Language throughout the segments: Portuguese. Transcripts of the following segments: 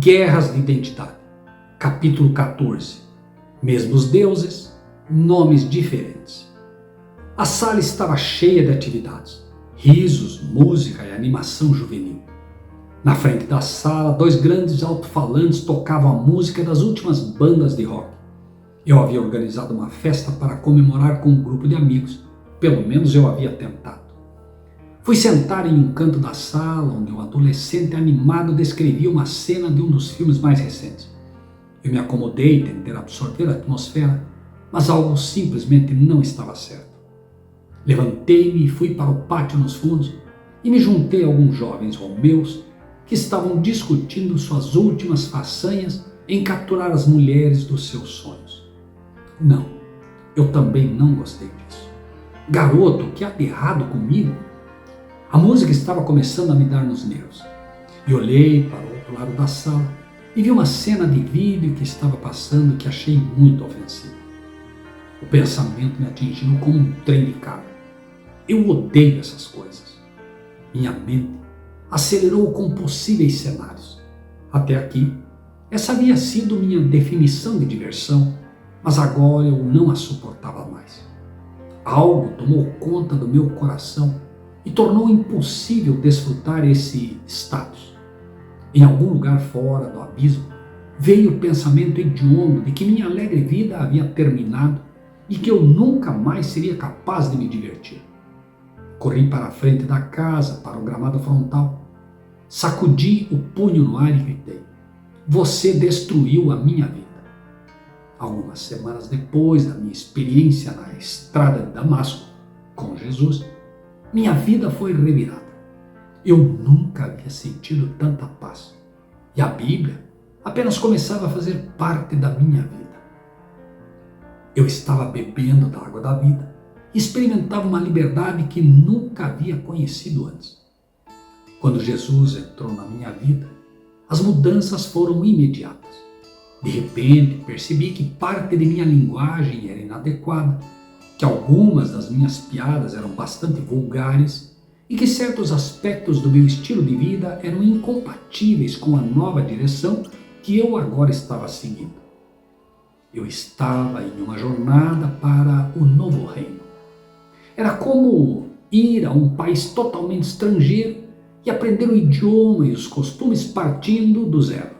Guerras de Identidade, capítulo 14. Mesmos deuses, nomes diferentes. A sala estava cheia de atividades, risos, música e animação juvenil. Na frente da sala, 2 grandes alto-falantes tocavam a música das últimas bandas de rock. Eu havia organizado uma festa para comemorar com um grupo de amigos, pelo menos eu havia tentado. Fui sentar em um canto da sala, onde um adolescente animado descrevia uma cena de um dos filmes mais recentes. Eu me acomodei, tentei absorver a atmosfera, mas algo simplesmente não estava certo. Levantei-me e fui para o pátio nos fundos e me juntei a alguns jovens romeus que estavam discutindo suas últimas façanhas em capturar as mulheres dos seus sonhos. Não, eu também não gostei disso. Garoto, o que há de errado comigo? A música estava começando a me dar nos nervos. E olhei para o outro lado da sala e vi uma cena de vídeo que estava passando que achei muito ofensiva. O pensamento me atingiu como um trem de carga. Eu odeio essas coisas. Minha mente acelerou com possíveis cenários. Até aqui, essa havia sido minha definição de diversão, mas agora eu não a suportava mais. Algo tomou conta do meu coração e tornou impossível desfrutar esse status. Em algum lugar fora do abismo, veio o pensamento hediondo de que minha alegre vida havia terminado e que eu nunca mais seria capaz de me divertir. Corri para a frente da casa, para o gramado frontal, sacudi o punho no ar e gritei: "Você destruiu a minha vida." Algumas semanas depois da minha experiência na estrada de Damasco com Jesus, minha vida foi revirada. Eu nunca havia sentido tanta paz. E a Bíblia apenas começava a fazer parte da minha vida. Eu estava bebendo da água da vida e experimentava uma liberdade que nunca havia conhecido antes. Quando Jesus entrou na minha vida, as mudanças foram imediatas. De repente, percebi que parte de minha linguagem era inadequada, que algumas das minhas piadas eram bastante vulgares e que certos aspectos do meu estilo de vida eram incompatíveis com a nova direção que eu agora estava seguindo. Eu estava em uma jornada para o novo reino. Era como ir a um país totalmente estrangeiro e aprender o idioma e os costumes partindo do zero.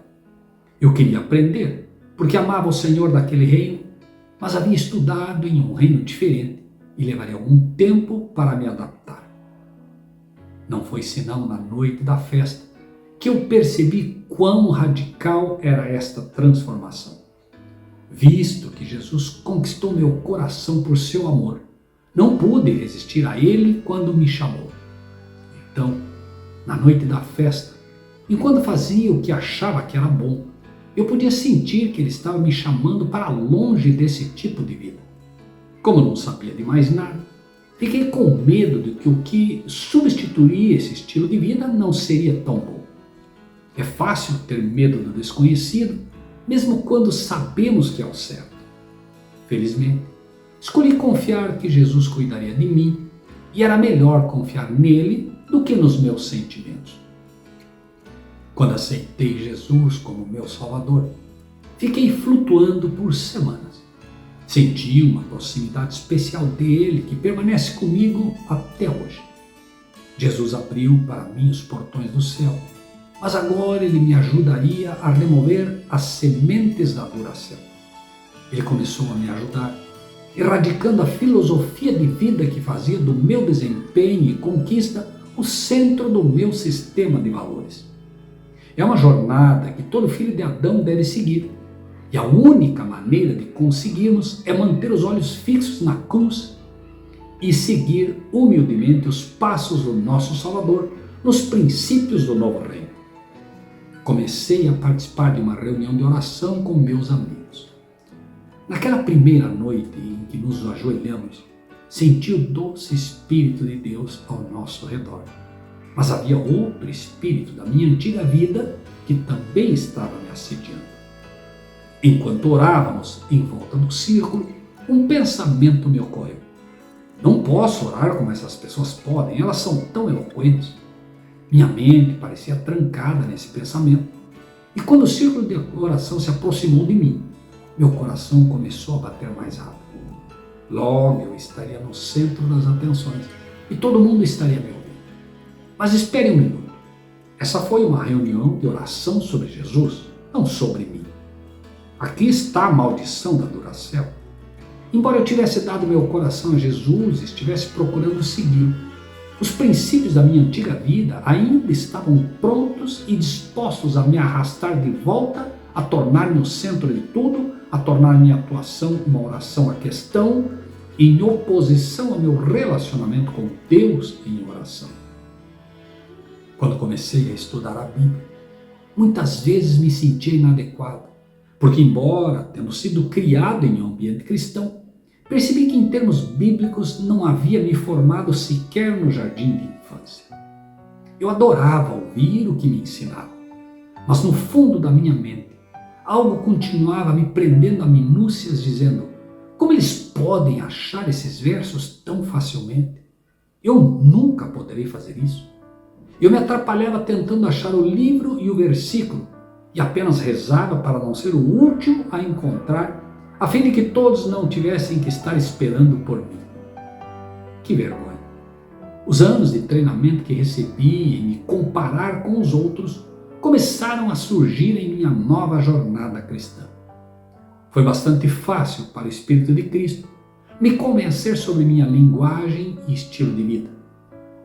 Eu queria aprender porque amava o Senhor daquele reino, mas havia estudado em um reino diferente e levaria algum tempo para me adaptar. Não foi senão na noite da festa que eu percebi quão radical era esta transformação. Visto que Jesus conquistou meu coração por seu amor, não pude resistir a ele quando me chamou. Então, na noite da festa, enquanto fazia o que achava que era bom, eu podia sentir que ele estava me chamando para longe desse tipo de vida. Como não sabia de mais nada, fiquei com medo de que o que substituiria esse estilo de vida não seria tão bom. É fácil ter medo do desconhecido, mesmo quando sabemos que é o certo. Felizmente, escolhi confiar que Jesus cuidaria de mim e era melhor confiar nele do que nos meus sentimentos. Quando aceitei Jesus como meu Salvador, fiquei flutuando por semanas. Senti uma proximidade especial dele que permanece comigo até hoje. Jesus abriu para mim os portões do céu, mas agora ele me ajudaria a remover as sementes da Duracell. Ele começou a me ajudar, erradicando a filosofia de vida que fazia do meu desempenho e conquista o centro do meu sistema de valores. É uma jornada que todo filho de Adão deve seguir, e a única maneira de conseguirmos é manter os olhos fixos na cruz e seguir humildemente os passos do nosso Salvador nos princípios do novo reino. Comecei a participar de uma reunião de oração com meus amigos. Naquela primeira noite em que nos ajoelhamos, senti o doce Espírito de Deus ao nosso redor. Mas havia outro espírito da minha antiga vida que também estava me assediando. Enquanto orávamos em volta do círculo, um pensamento me ocorreu. Não posso orar como essas pessoas podem, elas são tão eloquentes. Minha mente parecia trancada nesse pensamento. E quando o círculo de oração se aproximou de mim, meu coração começou a bater mais rápido. Logo eu estaria no centro das atenções e todo mundo estaria me ouvindo. Mas espere um minuto. Essa foi uma reunião de oração sobre Jesus, não sobre mim. Aqui está a maldição da Duracell. Embora eu tivesse dado meu coração a Jesus e estivesse procurando segui-lo, os princípios da minha antiga vida ainda estavam prontos e dispostos a me arrastar de volta, a tornar-me o centro de tudo, a tornar minha atuação uma oração à questão, em oposição ao meu relacionamento com Deus em oração. Quando comecei a estudar a Bíblia, muitas vezes me sentia inadequado, porque embora tendo sido criado em um ambiente cristão, percebi que em termos bíblicos não havia me formado sequer no jardim de infância. Eu adorava ouvir o que me ensinavam, mas no fundo da minha mente, algo continuava me prendendo a minúcias, dizendo: como eles podem achar esses versos tão facilmente? Eu nunca poderei fazer isso. Eu me atrapalhava tentando achar o livro e o versículo e apenas rezava para não ser o último a encontrar, a fim de que todos não tivessem que estar esperando por mim. Que vergonha! Os anos de treinamento que recebi em me comparar com os outros começaram a surgir em minha nova jornada cristã. Foi bastante fácil para o Espírito de Cristo me convencer sobre minha linguagem e estilo de vida,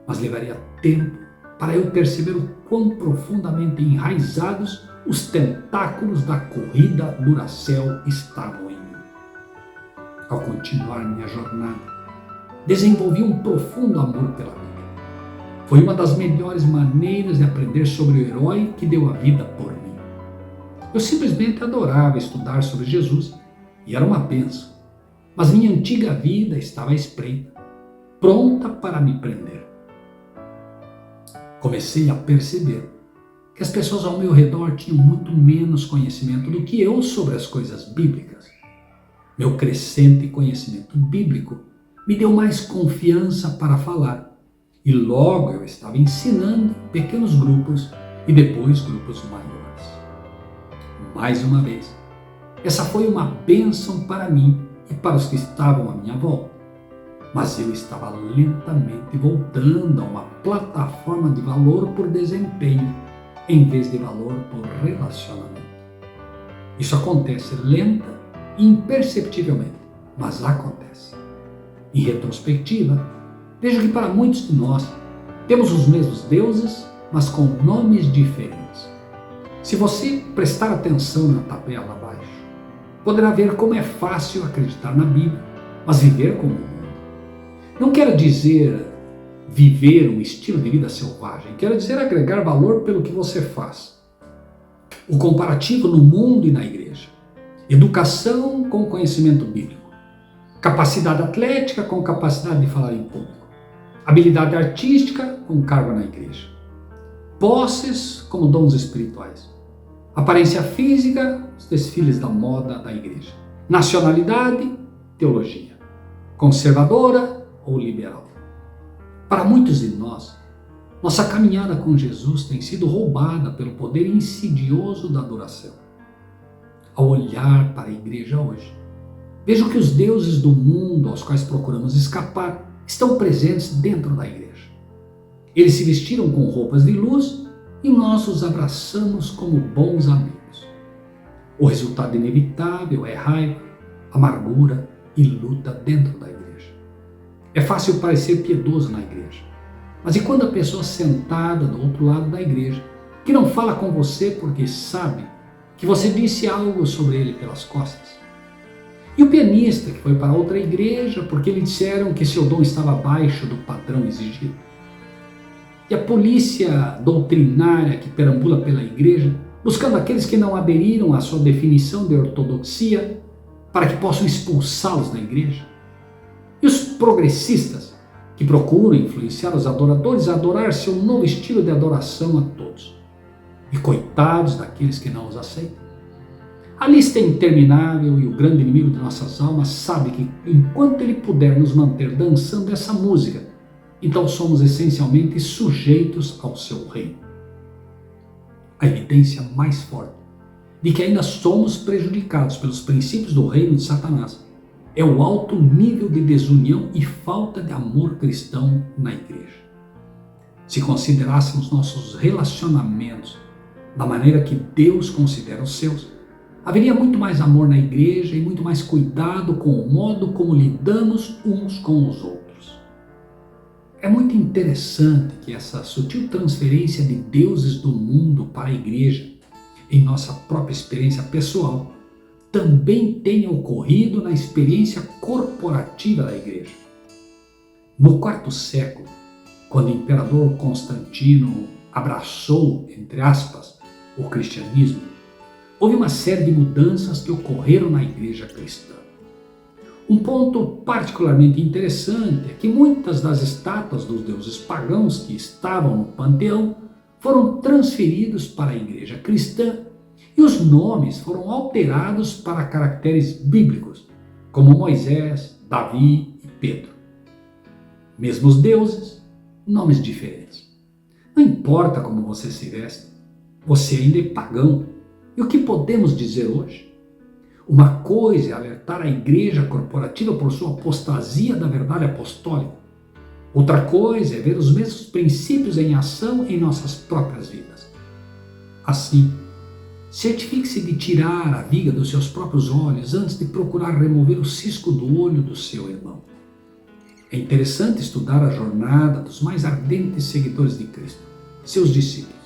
mas levaria tempo para eu perceber o quão profundamente enraizados os tentáculos da corrida Duracell estavam em mim. Ao continuar minha jornada, desenvolvi um profundo amor pela Bíblia. Foi uma das melhores maneiras de aprender sobre o herói que deu a vida por mim. Eu simplesmente adorava estudar sobre Jesus e era uma bênção, mas minha antiga vida estava à espreita, pronta para me prender. Comecei a perceber que as pessoas ao meu redor tinham muito menos conhecimento do que eu sobre as coisas bíblicas. Meu crescente conhecimento bíblico me deu mais confiança para falar, e logo eu estava ensinando pequenos grupos e depois grupos maiores. Mais uma vez, essa foi uma bênção para mim e para os que estavam à minha volta. Mas eu estava lentamente voltando a uma plataforma de valor por desempenho, em vez de valor por relacionamento. Isso acontece lenta e imperceptivelmente, mas acontece. Em retrospectiva, vejo que para muitos de nós temos os mesmos deuses, mas com nomes diferentes. Se você prestar atenção na tabela abaixo, poderá ver como é fácil acreditar na Bíblia, mas viver como o mundo. Não quero dizer viver um estilo de vida selvagem, quero dizer agregar valor pelo que você faz. O comparativo no mundo e na igreja. Educação com conhecimento bíblico. Capacidade atlética com capacidade de falar em público. Habilidade artística com cargo na igreja. Posses como dons espirituais. Aparência física, os desfiles da moda da igreja. Nacionalidade, teologia. Conservadora ou liberal. Para muitos de nós, nossa caminhada com Jesus tem sido roubada pelo poder insidioso da Duracell. Ao olhar para a igreja hoje, vejo que os deuses do mundo aos quais procuramos escapar estão presentes dentro da igreja. Eles se vestiram com roupas de luz e nós os abraçamos como bons amigos. O resultado inevitável é raiva, amargura e luta dentro da igreja. É fácil parecer piedoso na igreja, mas e quando a pessoa sentada do outro lado da igreja, que não fala com você porque sabe que você disse algo sobre ele pelas costas? E o pianista que foi para outra igreja porque lhe disseram que seu dom estava abaixo do padrão exigido? E a polícia doutrinária que perambula pela igreja, buscando aqueles que não aderiram à sua definição de ortodoxia, para que possam expulsá-los da igreja? E os progressistas que procuram influenciar os adoradores a adorar seu novo estilo de adoração a todos? E coitados daqueles que não os aceitam. A lista é interminável e o grande inimigo de nossas almas sabe que enquanto ele puder nos manter dançando essa música, então somos essencialmente sujeitos ao seu reino. A evidência mais forte de que ainda somos prejudicados pelos princípios do reino de Satanás é o alto nível de desunião e falta de amor cristão na igreja. Se considerássemos nossos relacionamentos da maneira que Deus considera os seus, haveria muito mais amor na igreja e muito mais cuidado com o modo como lidamos uns com os outros. É muito interessante que essa sutil transferência de deuses do mundo para a igreja, em nossa própria experiência pessoal, também tenha ocorrido na experiência corporativa da igreja. No quarto século, quando o imperador Constantino abraçou, entre aspas, o cristianismo, houve uma série de mudanças que ocorreram na igreja cristã. Um ponto particularmente interessante é que muitas das estátuas dos deuses pagãos que estavam no panteão foram transferidos para a igreja cristã e os nomes foram alterados para caracteres bíblicos, como Moisés, Davi e Pedro. Mesmo os deuses, nomes diferentes. Não importa como você se veste, você ainda é pagão. E o que podemos dizer hoje? Uma coisa é alertar a igreja corporativa por sua apostasia da verdade apostólica. Outra coisa é ver os mesmos princípios em ação em nossas próprias vidas. Assim, certifique-se de tirar a viga dos seus próprios olhos antes de procurar remover o cisco do olho do seu irmão. É interessante estudar a jornada dos mais ardentes seguidores de Cristo, seus discípulos.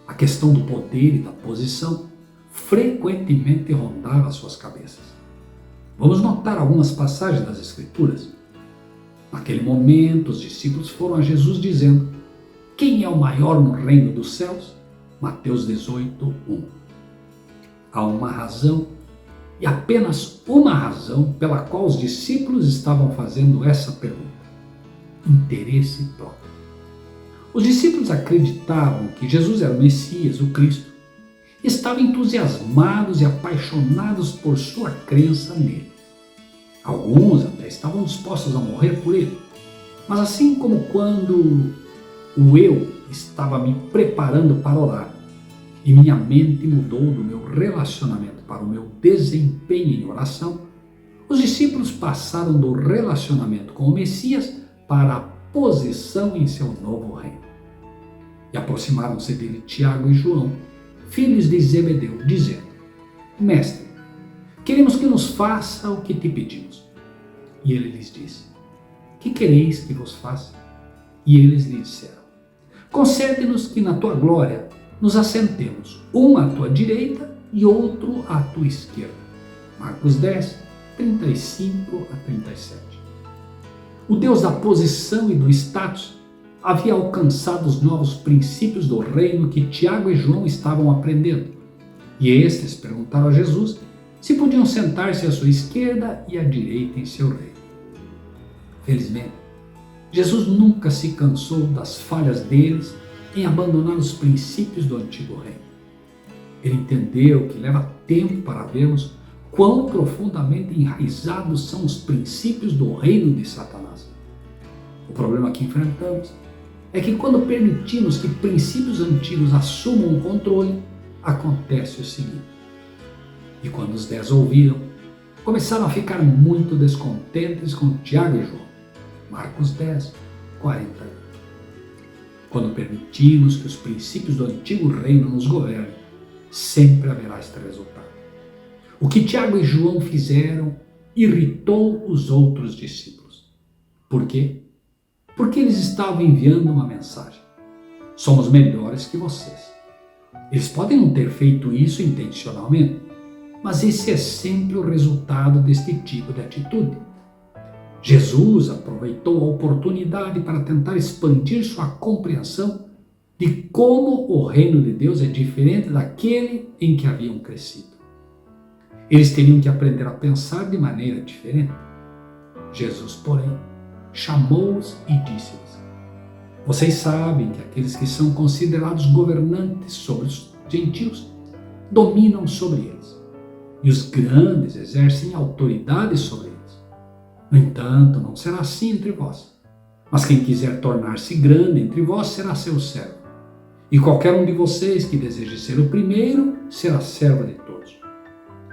A questão do poder e da posição frequentemente rondava suas cabeças. Vamos notar algumas passagens das Escrituras. Naquele momento, os discípulos foram a Jesus dizendo: quem é o maior no reino dos céus? Mateus 18:1. Há uma razão, e apenas uma razão, pela qual os discípulos estavam fazendo essa pergunta: interesse próprio. Os discípulos acreditavam que Jesus era o Messias, o Cristo, e estavam entusiasmados e apaixonados por sua crença nele. Alguns até estavam dispostos a morrer por ele, mas assim como quando eu estava me preparando para orar e minha mente mudou do meu relacionamento para o meu desempenho em oração, os discípulos passaram do relacionamento com o Messias para a posição em seu novo reino. E aproximaram-se dele Tiago e João, filhos de Zebedeu, dizendo: Mestre, queremos que nos faça o que te pedimos. E ele lhes disse: que quereis que vos faça? E eles lhe disseram: concede-nos que na tua glória nos assentemos, um à tua direita e outro à tua esquerda. Marcos 10, 35 a 37. O Deus da posição e do status havia alcançado os novos princípios do reino que Tiago e João estavam aprendendo. E estes perguntaram a Jesus se podiam sentar-se à sua esquerda e à direita em seu reino. Felizmente, Jesus nunca se cansou das falhas deles em abandonar os princípios do antigo reino. Ele entendeu que leva tempo para vermos quão profundamente enraizados são os princípios do reino de Satanás. O problema que enfrentamos é que quando permitimos que princípios antigos assumam o controle, acontece o seguinte. E quando os 10 ouviram, começaram a ficar muito descontentes com Tiago e João. Marcos 10, 40. Quando permitimos que os princípios do antigo reino nos governem, sempre haverá este resultado. O que Tiago e João fizeram irritou os outros discípulos. Por quê? Porque eles estavam enviando uma mensagem: somos melhores que vocês. Eles podem não ter feito isso intencionalmente, mas esse é sempre o resultado deste tipo de atitude. Jesus aproveitou a oportunidade para tentar expandir sua compreensão de como o reino de Deus é diferente daquele em que haviam crescido. Eles teriam que aprender a pensar de maneira diferente. Jesus, porém, chamou-os e disse-lhes: vocês sabem que aqueles que são considerados governantes sobre os gentios dominam sobre eles, e os grandes exercem autoridade sobre eles. No entanto, não será assim entre vós. Mas quem quiser tornar-se grande entre vós será seu servo. E qualquer um de vocês que deseje ser o primeiro será servo de todos.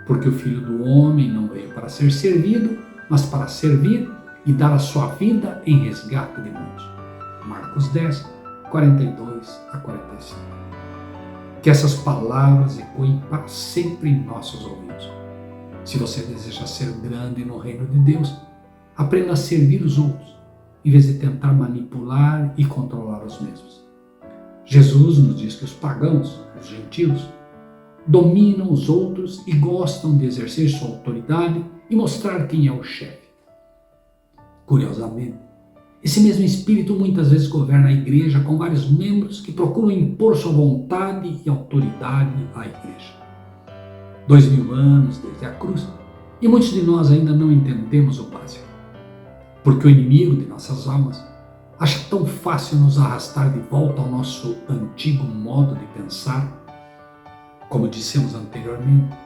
Porque o Filho do Homem não veio para ser servido, mas para servir e dar a sua vida em resgate de muitos. Marcos 10, 42 a 45. Que essas palavras ecoem para sempre em nossos ouvidos. Se você deseja ser grande no reino de Deus, aprenda a servir os outros, em vez de tentar manipular e controlar os mesmos. Jesus nos diz que os pagãos, os gentios, dominam os outros e gostam de exercer sua autoridade e mostrar quem é o chefe. Curiosamente, esse mesmo espírito muitas vezes governa a igreja com vários membros que procuram impor sua vontade e autoridade à igreja. 2000 anos desde a cruz, e muitos de nós ainda não entendemos o básico. Porque o inimigo de nossas almas acha tão fácil nos arrastar de volta ao nosso antigo modo de pensar. Como dissemos anteriormente,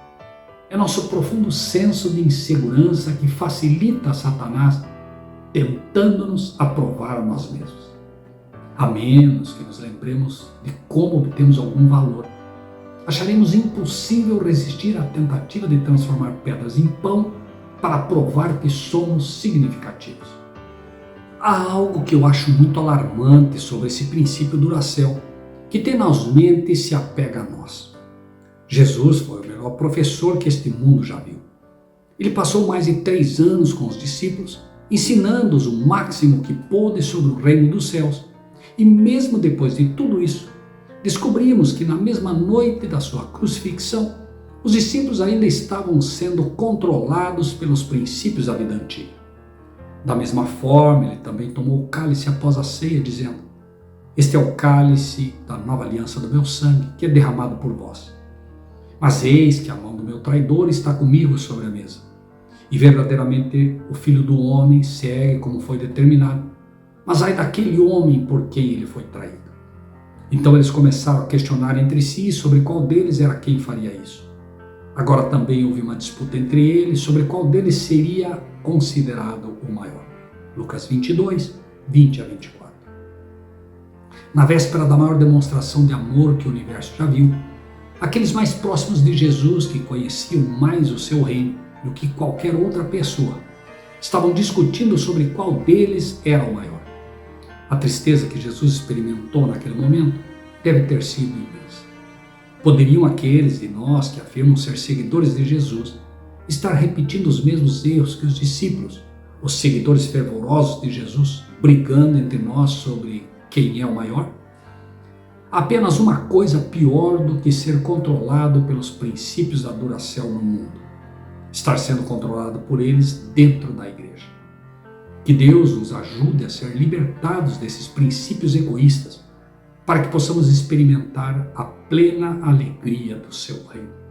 é nosso profundo senso de insegurança que facilita a Satanás tentando-nos aprovar a nós mesmos. A menos que nos lembremos de como obtemos algum valor, acharemos impossível resistir à tentativa de transformar pedras em pão para provar que somos significativos. Há algo que eu acho muito alarmante sobre esse princípio Duracell, que tenazmente se apega a nós. Jesus foi o melhor professor que este mundo já viu. Ele passou mais de 3 anos com os discípulos, ensinando-os o máximo que pôde sobre o reino dos céus. E mesmo depois de tudo isso, descobrimos que na mesma noite da sua crucifixão, os discípulos ainda estavam sendo controlados pelos princípios da vida antiga. Da mesma forma, ele também tomou o cálice após a ceia, dizendo: "Este é o cálice da nova aliança do meu sangue, que é derramado por vós. Mas eis que a mão do meu traidor está comigo sobre a mesa. E verdadeiramente o Filho do Homem segue como foi determinado, mas ai daquele homem por quem ele foi traído." Então eles começaram a questionar entre si sobre qual deles era quem faria isso. Agora também houve uma disputa entre eles sobre qual deles seria considerado o maior. Lucas 22, 20 a 24. Na véspera da maior demonstração de amor que o universo já viu, aqueles mais próximos de Jesus, que conheciam mais o seu reino do que qualquer outra pessoa, estavam discutindo sobre qual deles era o maior. A tristeza que Jesus experimentou naquele momento deve ter sido imensa. Poderiam aqueles de nós que afirmam ser seguidores de Jesus estar repetindo os mesmos erros que os discípulos, os seguidores fervorosos de Jesus, brigando entre nós sobre quem é o maior? Há apenas uma coisa pior do que ser controlado pelos princípios da Duracell no mundo: estar sendo controlado por eles dentro da igreja. Que Deus nos ajude a ser libertados desses princípios egoístas, para que possamos experimentar a plena alegria do seu reino.